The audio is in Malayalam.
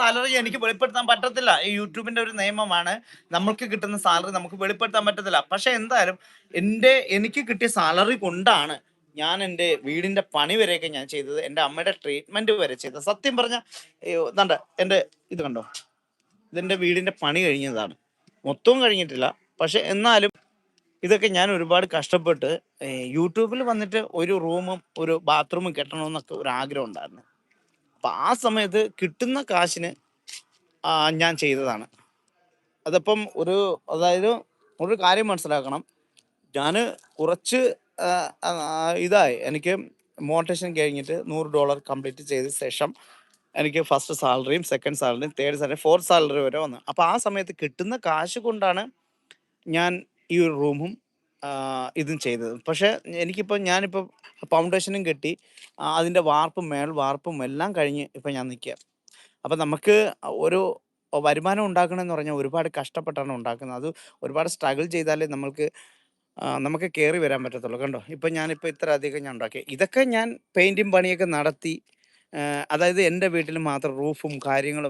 സാലറി എനിക്ക് വെളിപ്പെടുത്താൻ പറ്റത്തില്ല. ഈ യൂട്യൂബിന്റെ ഒരു നിയമമാണ്. നമ്മൾക്ക് കിട്ടുന്ന സാലറി നമുക്ക് വെളിപ്പെടുത്താൻ പറ്റത്തില്ല. പക്ഷെ എന്തായാലും എനിക്ക് കിട്ടിയ സാലറി കൊണ്ടാണ് ഞാൻ എൻ്റെ വീടിന്റെ പണി വരെയൊക്കെ ഞാൻ ചെയ്തത്. എൻ്റെ അമ്മയുടെ ട്രീറ്റ്മെന്റ് വരെ ചെയ്തത്. സത്യം പറഞ്ഞാൽ ദാണ്ട എൻ്റെ ഇത് കണ്ടോ? ഇതെന്റെ വീടിന്റെ പണി കഴിഞ്ഞതാണ്. മൊത്തവും കഴിഞ്ഞിട്ടില്ല. പക്ഷെ എന്നാലും ഇതൊക്കെ ഞാൻ ഒരുപാട് കഷ്ടപ്പെട്ട് യൂട്യൂബിൽ വന്നിട്ട് ഒരു റൂമും ഒരു ബാത്റൂമും കെട്ടണമെന്നൊക്കെ ഒരു ആഗ്രഹം ഉണ്ടായിരുന്നു. അപ്പൊ ആ സമയത്ത് കിട്ടുന്ന കാശിന് ഞാൻ ചെയ്തതാണ്. അതപ്പം അതായത് ഒരു കാര്യം മനസ്സിലാക്കണം. ഞാന് കുറച്ച് ഇതായി എനിക്ക് മോണിറ്റേഷൻ കഴിഞ്ഞിട്ട് $100 കംപ്ലീറ്റ് ചെയ്ത ശേഷം എനിക്ക് ഫസ്റ്റ് സാലറിയും സെക്കൻഡ് സാലറിയും തേർഡ് സാലറി ഫോർത്ത് സാലറി വരെ വന്നു. അപ്പോൾ ആ സമയത്ത് കിട്ടുന്ന കാശ് കൊണ്ടാണ് ഞാൻ ഈ ഒരു റൂമും ഇതും ചെയ്തത്. പക്ഷേ ഞാനിപ്പോൾ ഫൗണ്ടേഷനും കെട്ടി അതിൻ്റെ മേൽ വാർപ്പും എല്ലാം കഴിഞ്ഞ് ഇപ്പം ഞാൻ നിൽക്കുക. അപ്പം നമുക്ക് ഒരു വരുമാനം ഉണ്ടാക്കണമെന്ന് പറഞ്ഞാൽ ഒരുപാട് കഷ്ടപ്പെട്ടാണ് ഉണ്ടാക്കുന്നത്. അത് ഒരുപാട് സ്ട്രഗിൾ ചെയ്താലേ നമുക്ക് കയറി വരാൻ പറ്റത്തുള്ളൂ. കണ്ടോ, ഞാനിപ്പോൾ ഇത്ര അധികം ഞാൻ ഉണ്ടാക്കി. ഇതൊക്കെ ഞാൻ പെയിൻറ്റും പണിയൊക്കെ നടത്തി, അതായത് എൻ്റെ വീട്ടിൽ മാത്രം റൂഫും കാര്യങ്ങളും